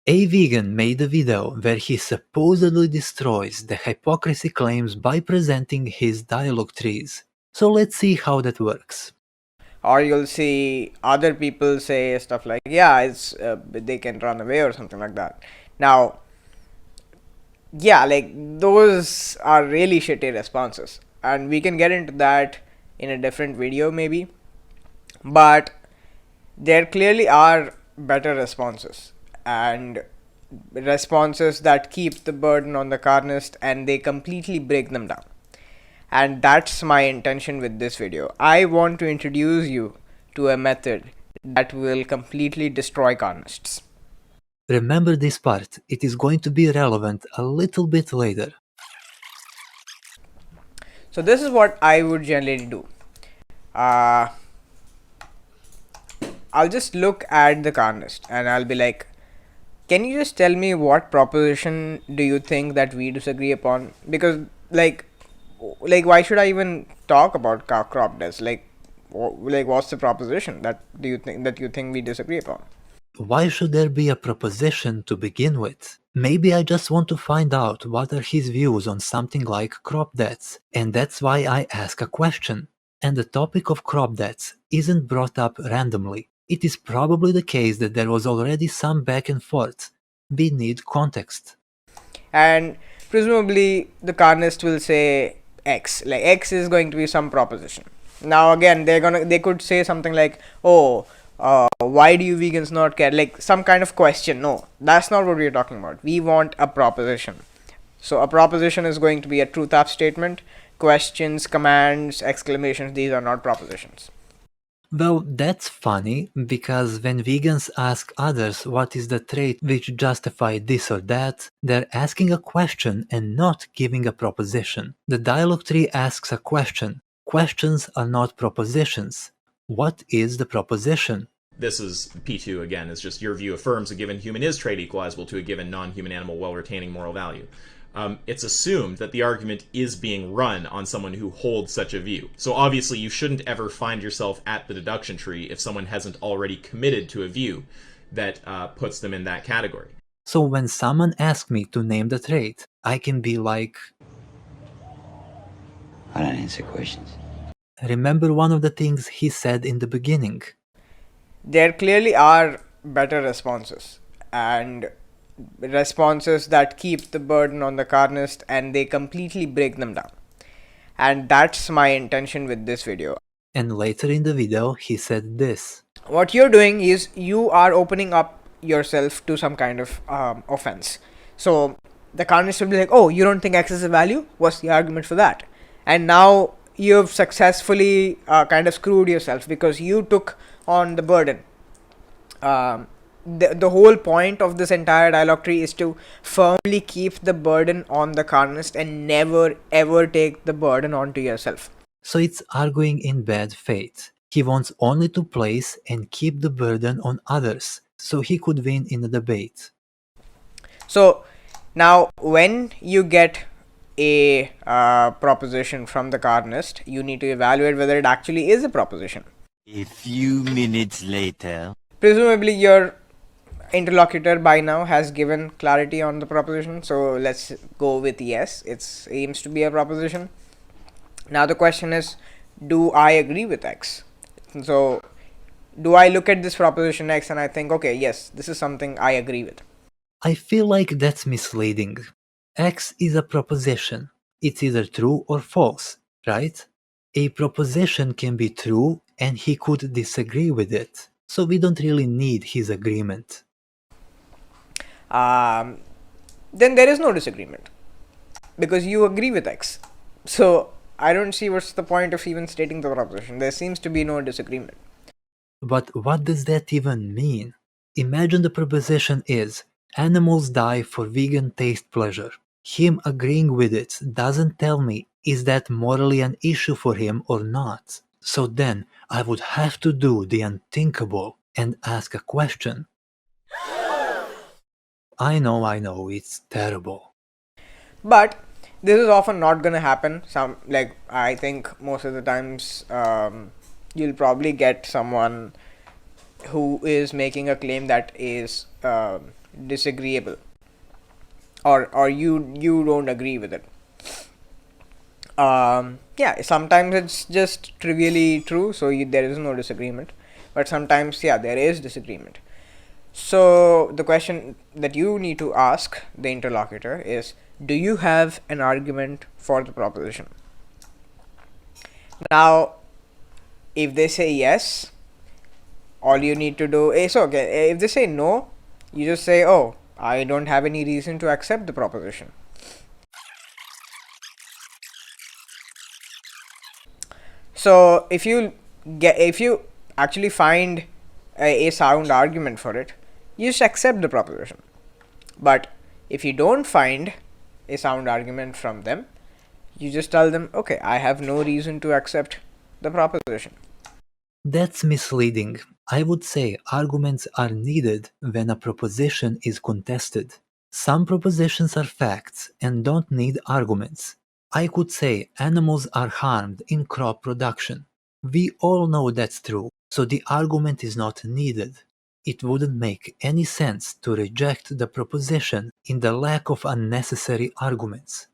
A vegan made a video where he supposedly destroys the hypocrisy claims by presenting his dialogue trees. So let's see how that works. Or you'll see other people say stuff like, yeah, it's they can run away or something like that. Now, yeah, like those are really shitty responses, and we can get into that in a different video maybe. But there clearly are better responses, and responses that keep the burden on the carnist and they completely break them down. And that's my intention with this video. I want to introduce you to a method that will completely destroy carnists. Remember this part, it is going to be relevant a little bit later. So this is what I would generally do. uh, I'll just look at the carnist and I'll be like, can you just tell me what proposition do you think that we disagree upon? Because like why should I even talk about crop dust? Like what's the proposition that you think we disagree upon? Why should there be a proposition to begin with? Maybe I just want to find out what are his views on something like crop debts, and that's why I ask a question. And the topic of crop debts isn't brought up randomly. It is probably the case that there was already some back and forth. We need context. And presumably the carnist will say x, like x is going to be some proposition. Now again, they could say something like, oh, why do you vegans not care, like some kind of question. No, that's not what we're talking about. We want a proposition. So a proposition is going to be a truth up statement. Questions, commands, exclamations, these are not propositions. Well, that's funny, because when vegans ask others what is the trait which justify this or that, they're asking a question and not giving a proposition. The dialogue tree asks a question. Questions are not propositions. What is the proposition? This is P2 again, is just your view affirms a given human is trait equalizable to a given non-human animal while retaining moral value. It's assumed that the argument is being run on someone who holds such a view. So obviously you shouldn't ever find yourself at the deduction tree if someone hasn't already committed to a view that puts them in that category. So when someone asks me to name the trait, I can be like, I don't answer questions. remember one of the things he said in the beginning. There clearly are better responses, and responses that keep the burden on the carnist and they completely break them down. And that's my intention with this video. And later in the video, he said this. What you're doing is you are opening up yourself to some kind of offense. So the carnist will be like, oh, you don't think x is a value? What's the argument for that? And now you've successfully kind of screwed yourself because you took on the burden. The whole point of this entire dialogue tree is to firmly keep the burden on the carnist and never ever take the burden onto yourself. So it's arguing in bad faith. He wants only to place and keep the burden on others, so he could win in the debate. So now when you get a proposition from the carnist, you need to evaluate whether it actually is a proposition. A few minutes later. Presumably your interlocutor by now has given clarity on the proposition, so let's go with yes, it aims to be a proposition. Now the question is, do I agree with x? So do I look at this proposition x and I think, okay, yes, this is something I agree with? I feel like that's misleading. X is a proposition. It's either true or false, right? A proposition can be true and he could disagree with it, so we don't really need his agreement. Then there is no disagreement because you agree with x. So I don't see what's the point of even stating the proposition. There seems to be no disagreement. But what does that even mean? Imagine the proposition is, animals die for vegan taste pleasure. Him agreeing with it doesn't tell me is that morally an issue for him or not. So then I would have to do the unthinkable and ask a question. I know, it's terrible. But this is often not gonna happen. I think most of the times you'll probably get someone who is making a claim that is disagreeable, or you don't agree with it. Yeah, sometimes it's just trivially true, so there is no disagreement, but sometimes, yeah, there is disagreement. So the question that you need to ask the interlocutor is, do you have an argument for the proposition? Now, if they say yes, all you need to do is, okay, if they say no, you just say, oh, I don't have any reason to accept the proposition. So if you actually find a sound argument for it, you just accept the proposition. But if you don't find a sound argument from them, you just tell them, okay, I have no reason to accept the proposition. That's misleading. I would say arguments are needed when a proposition is contested. Some propositions are facts and don't need arguments. I could say animals are harmed in crop production. We all know that's true, so the argument is not needed. It wouldn't make any sense to reject the proposition in the lack of unnecessary arguments.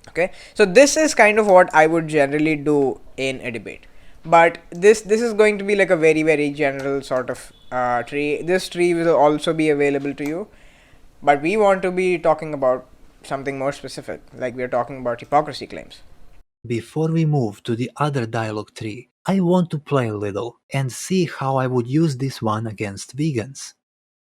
Okay, so this is kind of what I would generally do in a debate, but this is going to be like a very general sort of tree. This tree will also be available to you, but we want to be talking about something more specific, like we are talking about hypocrisy claims. Before we move to the other dialogue tree, I want to play a little and see how I would use this one against vegans.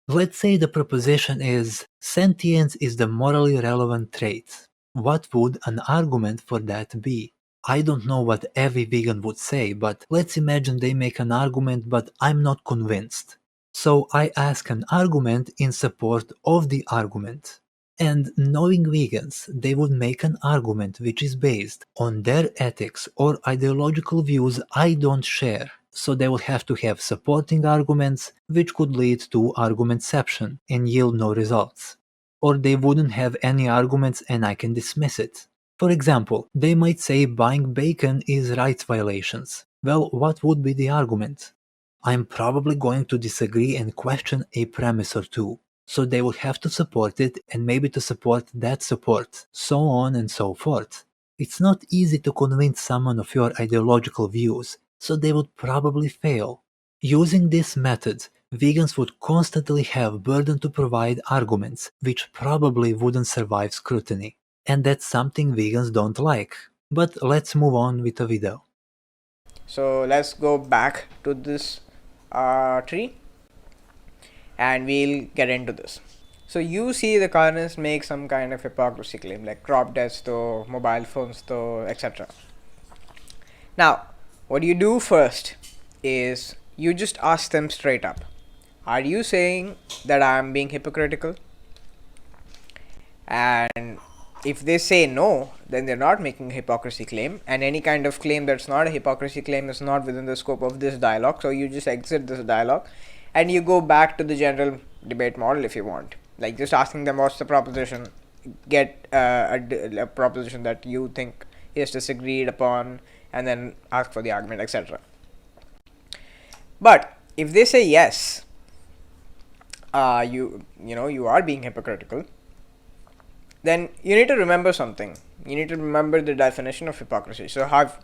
Let's say the proposition is sentience is the morally relevant trait. What would an argument for that be? I don't know what every vegan would say, but let's imagine they make an argument but I'm not convinced. So I ask an argument in support of the argument. And knowing vegans, they would make an argument which is based on their ethics or ideological views I don't share. So they would have to have supporting arguments which could lead to argumentception and yield no results. Or they wouldn't have any arguments and I can dismiss it. For example, they might say buying bacon is rights violations. Well, what would be the argument? I'm probably going to disagree and question a premise or two. So they would have to support it and maybe to support that support, so on and so forth. It's not easy to convince someone of your ideological views, so they would probably fail. Using this method, vegans would constantly have burden to provide arguments which probably wouldn't survive scrutiny. And that's something vegans don't like. But let's move on with the video. So let's go back to this tree and we'll get into this. So you see the colonists make some kind of hypocrisy claim like crop deaths though, mobile phones though, etc. Now, what you do first is you just ask them straight up, are you saying that I am being hypocritical? And if they say no, then they're not making a hypocrisy claim, and any kind of claim that's not a hypocrisy claim is not within the scope of this dialogue. So you just exit this dialogue and you go back to the general debate model if you want, like just asking them what's the proposition, get a proposition that you think is disagreed upon, and then ask for the argument, etc. But if they say yes, you are being hypocritical, then you need to remember something. You need to remember the definition of hypocrisy. So I've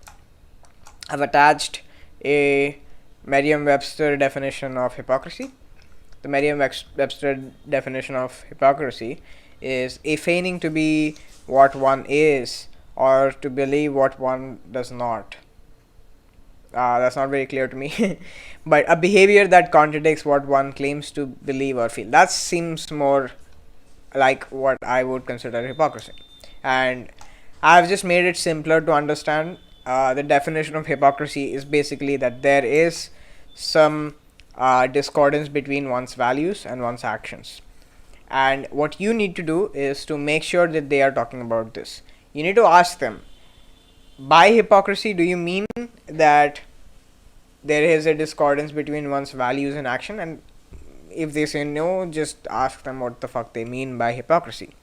attached a Merriam-Webster definition of hypocrisy. The Merriam-Webster definition of hypocrisy is a feigning to be what one is or to believe what one does not. That's not very clear to me. But a behavior that contradicts what one claims to believe or feel. That seems more like what I would consider hypocrisy. And I've just made it simpler to understand. The definition of hypocrisy is basically that there is some discordance between one's values and one's actions. And what you need to do is to make sure that they are talking about this. You need to ask them, by hypocrisy, do you mean that there is a discordance between one's values and action? And if they say no, just ask them what the fuck they mean by hypocrisy,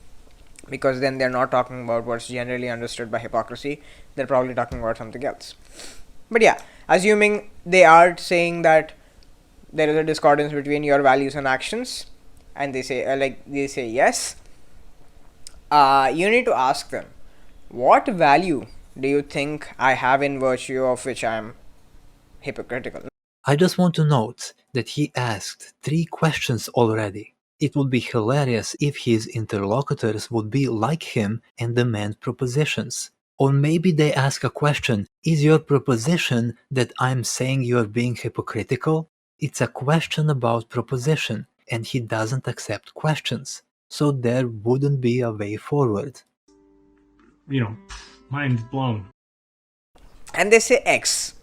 because then they're not talking about what's generally understood by hypocrisy. They're probably talking about something else. But yeah, assuming they are saying that there is a discordance between your values and actions, and they say yes, you need to ask them, what value do you think I have in virtue of which I am hypocritical? I just want to note that he asked 3 questions already. It would be hilarious if his interlocutors would be like him and demand propositions. Or maybe they ask a question, is your proposition that I'm saying you're being hypocritical? It's a question about proposition, and he doesn't accept questions. So there wouldn't be a way forward. Mind blown. And they say X.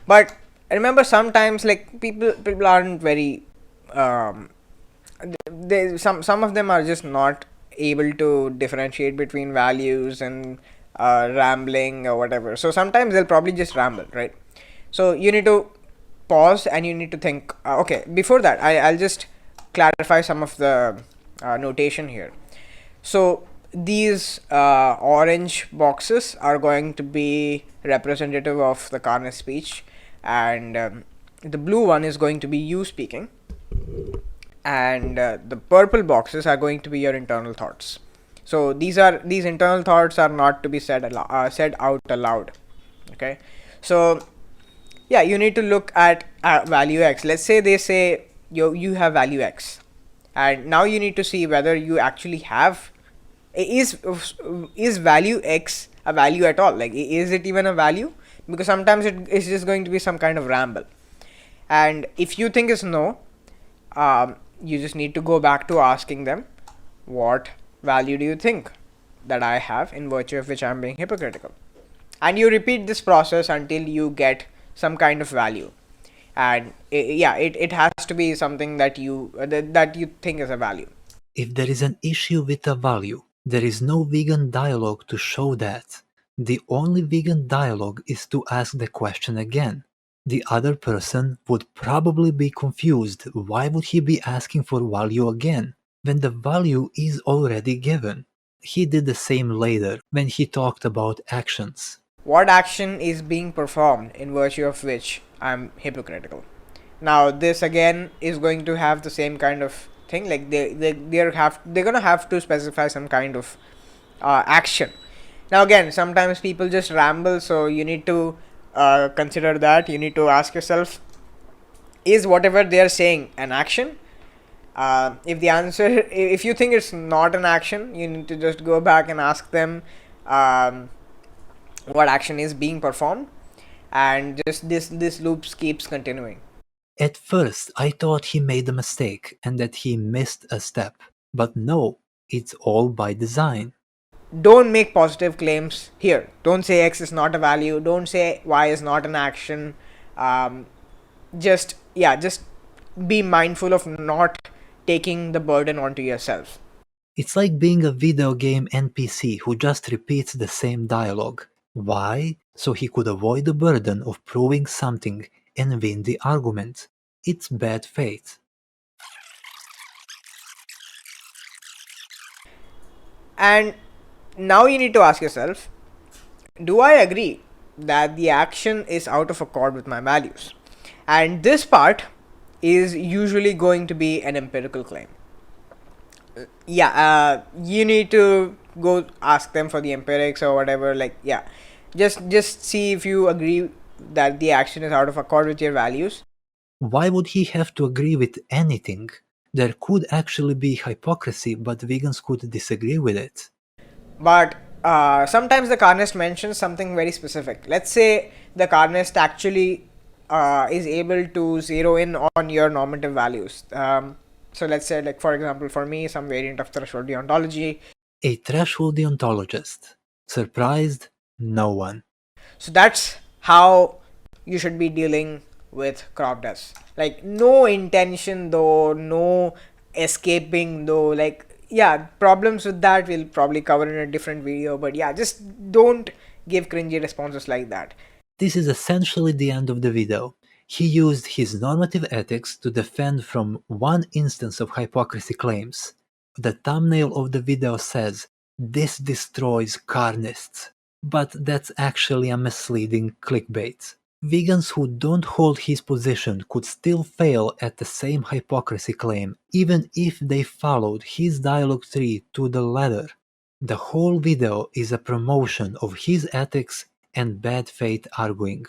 But remember, sometimes like people aren't very some of them are just not able to differentiate between values and rambling or whatever. So sometimes they'll probably just ramble, right? So you need to pause and you need to think. Okay, before that, I'll just clarify some of the notation here. So these orange boxes are going to be representative of the Carnage speech, and the blue one is going to be you speaking, and the purple boxes are going to be your internal thoughts. So these internal thoughts are not to be said out aloud. Okay, so yeah, you need to look at value X. Let's say they say you have value X, and now you need to see whether you actually have is value X a value at all. Like, is it even a value? Because sometimes it is just going to be some kind of ramble, and if you think it's no, you just need to go back to asking them, what value do you think that I have in virtue of which I'm being hypocritical? And you repeat this process until you get some kind of value, and it has to be something that you think is a value. If there is an issue with a value, there is no vegan dialogue to show that. The only vegan dialogue is to ask the question again. The other person would probably be confused. Why would he be asking for value again, when the value is already given? He did the same later, when he talked about actions. What action is being performed in virtue of which I'm hypocritical? Now this again is going to have the same kind of thing, like they're gonna have to specify some kind of action. Now again, sometimes people just ramble, so you need to consider that. You need to ask yourself, is whatever they are saying an action? If you think it's not an action, you need to just go back and ask them what action is being performed, and just this loop keeps continuing. At first, I thought he made a mistake and that he missed a step. But no, it's all by design. Don't make positive claims here. Don't say X is not a value. Don't say Y is not an action. Just be mindful of not taking the burden onto yourself. It's like being a video game NPC who just repeats the same dialogue. Why? So he could avoid the burden of proving something and win the argument. It's bad faith. And now you need to ask yourself, do I agree that the action is out of accord with my values? And this part is usually going to be an empirical claim. You need to go ask them for the empirics or whatever. Just see if you agree that the action is out of accord with your values. Why would he have to agree with anything? There could actually be hypocrisy, but vegans could disagree with it. But sometimes the carnist mentions something very specific. Let's say the carnist actually is able to zero in on your normative values. So let's say, like, for example, for me, some variant of threshold deontology. A threshold deontologist. Surprised? No one. So that's how you should be dealing with crop dust. Like, no intention though, no escaping though. Like, problems with that we'll probably cover in a different video. But just don't give cringy responses like that. This is essentially the end of the video. He used his normative ethics to defend from one instance of hypocrisy claims. The thumbnail of the video says, "This destroys carnists." But that's actually a misleading clickbait. Vegans who don't hold his position could still fail at the same hypocrisy claim, even if they followed his dialogue tree to the letter. The whole video is a promotion of his ethics and bad faith arguing.